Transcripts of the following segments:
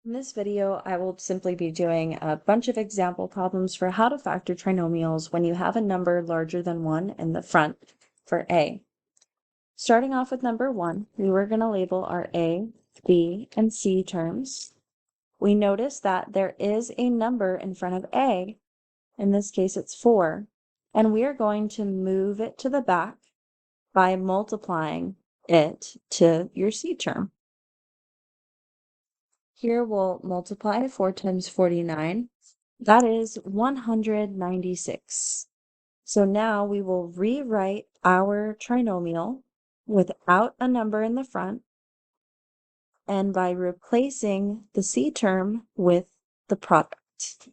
In this video, I will simply be doing a bunch of example problems for how to factor trinomials when you have a number larger than 1 in the front for A. Starting off with number 1, we were going to label our A, B, and C terms. We notice that there is a number in front of A. In this case, it's 4. And we are going to move it to the back by multiplying it to your C term. Here we'll multiply 4 times 49. That is 196. So now we will rewrite our trinomial without a number in the front and by replacing the C term with the product.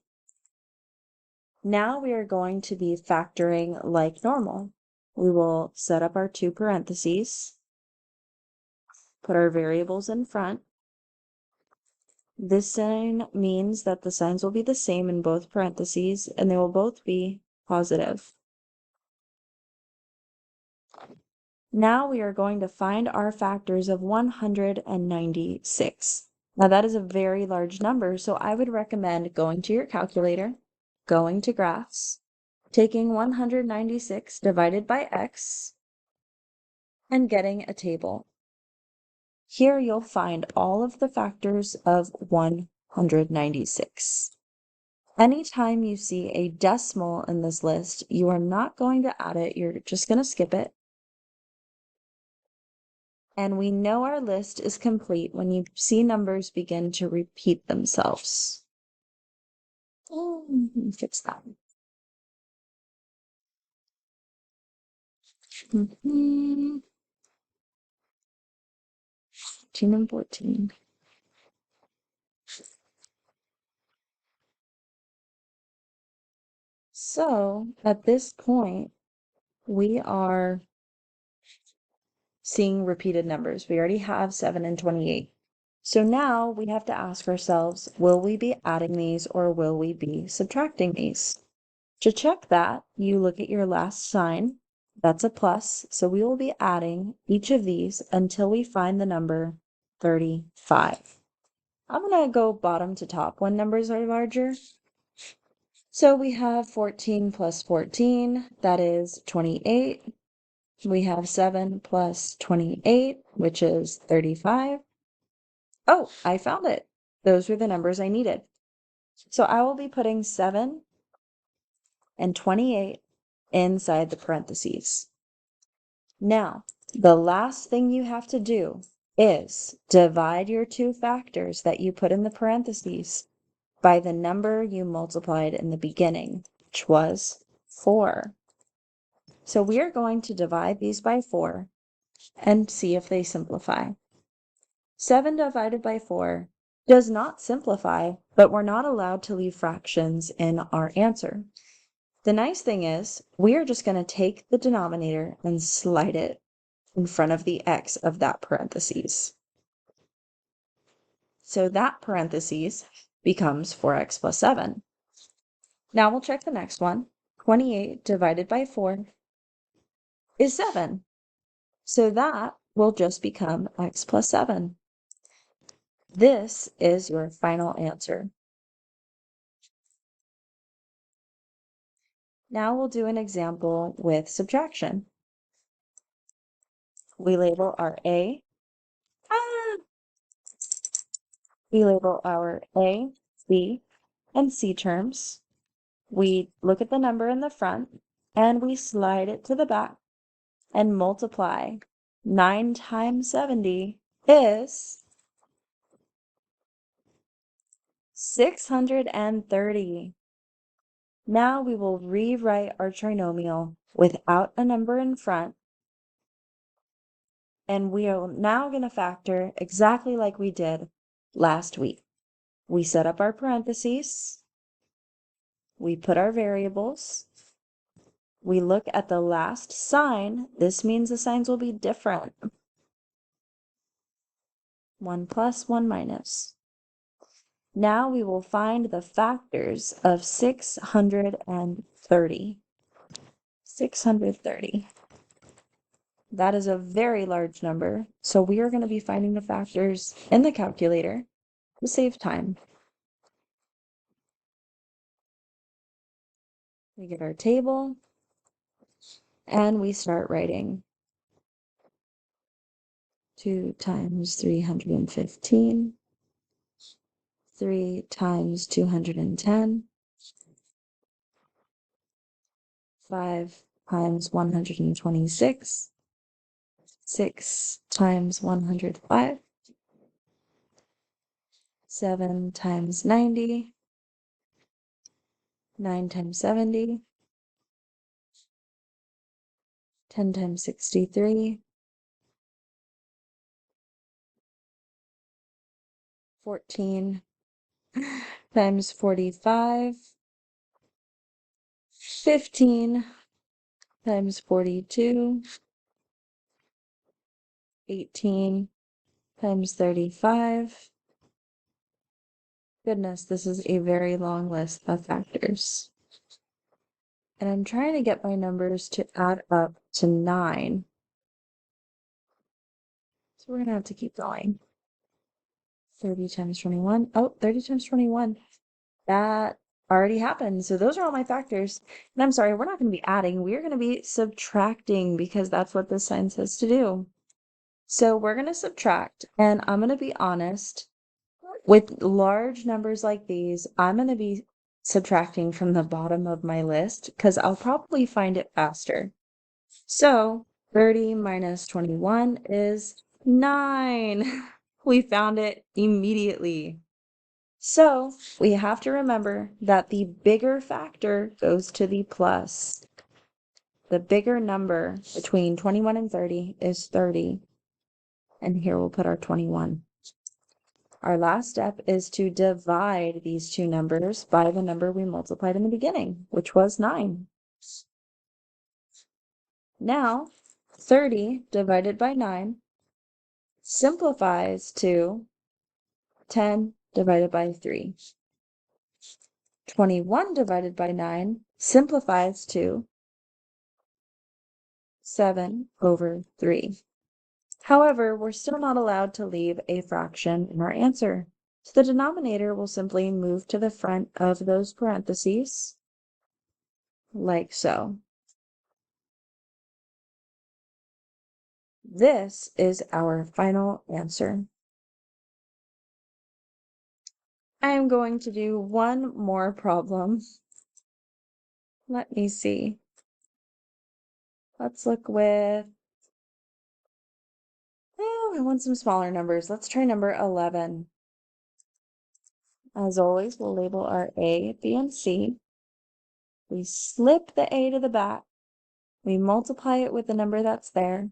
Now we are going to be factoring like normal. We will set up our two parentheses, put our variables in front. This sign means that the signs will be the same in both parentheses, and they will both be positive. Now we are going to find our factors of 196. Now that is a very large number, so I would recommend going to your calculator, going to graphs, taking 196 divided by x, and getting a table. Here you'll find all of the factors of 196. Anytime you see a decimal in this list, you are not going to add it, you're just going to skip it. And we know our list is complete when you see numbers begin to repeat themselves. Let me fix that. 13 and 14. So at this point, we are seeing repeated numbers. We already have 7 and 28. So now we have to ask ourselves, will we be adding these or will we be subtracting these? To check that, you look at your last sign. That's a plus, so we will be adding each of these until we find the number 35. I'm going to go bottom to top when numbers are larger. So we have 14 plus 14, that is 28. We have 7 plus 28, which is 35. Oh, I found it. Those were the numbers I needed. So I will be putting 7 and 28 inside the parentheses. Now, the last thing you have to do is divide your two factors that you put in the parentheses by the number you multiplied in the beginning, which was 4. So we are going to divide these by 4 and see if they simplify. 7 divided by 4 does not simplify, but we're not allowed to leave fractions in our answer. The nice thing is, we are just going to take the denominator and slide it in front of the x of that parentheses. So that parentheses becomes 4x plus 7. Now we'll check the next one. 28 divided by 4 is 7. So that will just become x plus 7. This is your final answer. Now we'll do an example with subtraction. We label our A. We label our A, B, and C terms. We look at the number in the front and we slide it to the back and multiply. 9 times 70 is 630. Now we will rewrite our trinomial without a number in front. And we are now going to factor exactly like we did last week. We set up our parentheses. We put our variables. We look at the last sign. This means the signs will be different. 1 plus, 1 minus. Now we will find the factors of 630. 630. That is a very large number, so we are going to be finding the factors in the calculator. to save time. We get our table and we start writing. 2 times 315, 3 times 210, 5 times 126, 6 times 105, 7 times 90, 9 times 70, 10 times 63, 14 times 45, 15 times 42, 18 times 35. Goodness, this is a very long list of factors. And I'm trying to get my numbers to add up to 9. So we're going to have to keep going. 30 times 21. Oh, 30 times 21. That already happened. So those are all my factors. And I'm sorry, we're not going to be adding. We're going to be subtracting because that's what this sign says to do. So we're going to subtract. And I'm going to be honest, with large numbers like these, I'm going to be subtracting from the bottom of my list because I'll probably find it faster. So 30 minus 21 is 9. We found it immediately. So we have to remember that the bigger factor goes to the plus. The bigger number between 21 and 30 is 30. And here we'll put our 21. Our last step is to divide these two numbers by the number we multiplied in the beginning, which was 9. Now, 30 divided by 9 simplifies to 10 divided by 3. 21 divided by 9 simplifies to 7 over 3. However, we're still not allowed to leave a fraction in our answer. So the denominator will simply move to the front of those parentheses, like so. This is our final answer. I am going to do one more problem. Let me see. Let's look with, I want some smaller numbers. Let's try number 11. As always, we'll label our A, B, and C. We slip the A to the back. We multiply it with the number that's there.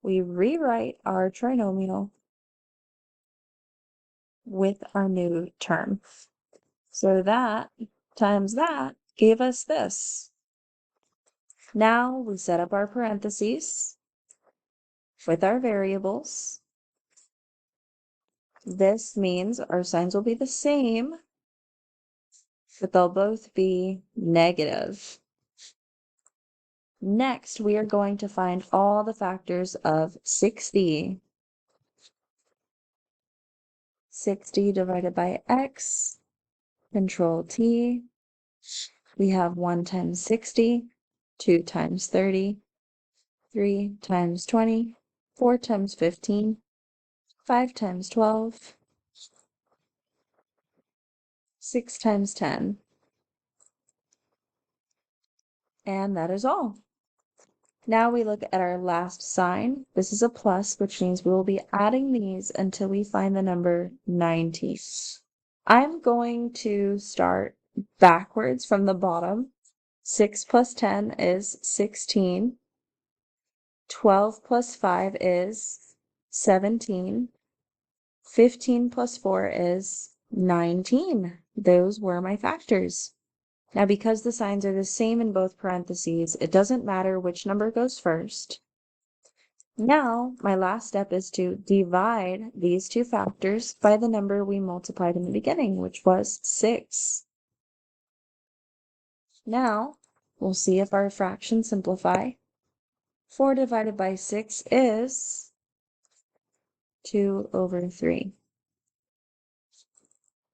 We rewrite our trinomial with our new term. So that times that gave us this. Now we set up our parentheses with our variables. This means our signs will be the same, but they'll both be negative. Next, we are going to find all the factors of 60. 60 divided by x, Control T. We have 1 times 60, 2 times 30, 3 times 20, 4 times 15, 5 times 12, 6 times 10. And that is all. Now we look at our last sign. This is a plus, which means we will be adding these until we find the number 90. I'm going to start backwards from the bottom. 6 plus 10 is 16. 12 plus 5 is 17. 15 plus 4 is 19. Those were my factors. Now, because the signs are the same in both parentheses, it doesn't matter which number goes first. Now, my last step is to divide these two factors by the number we multiplied in the beginning, which was 6. Now, we'll see if our fractions simplify. 4 divided by 6 is 2 over 3.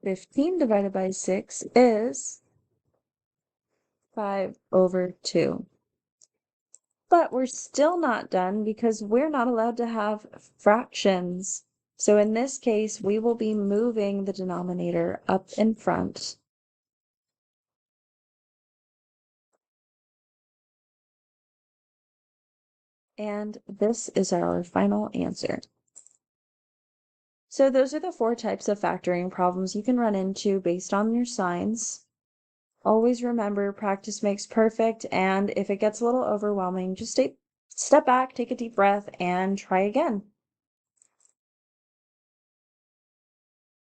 15 divided by 6 is 5/2. But we're still not done because we're not allowed to have fractions. So in this case, we will be moving the denominator up in front. And this is our final answer. So those are the 4 types of factoring problems you can run into based on your signs. Always remember, practice makes perfect, and if it gets a little overwhelming, just step back, take a deep breath, and try again.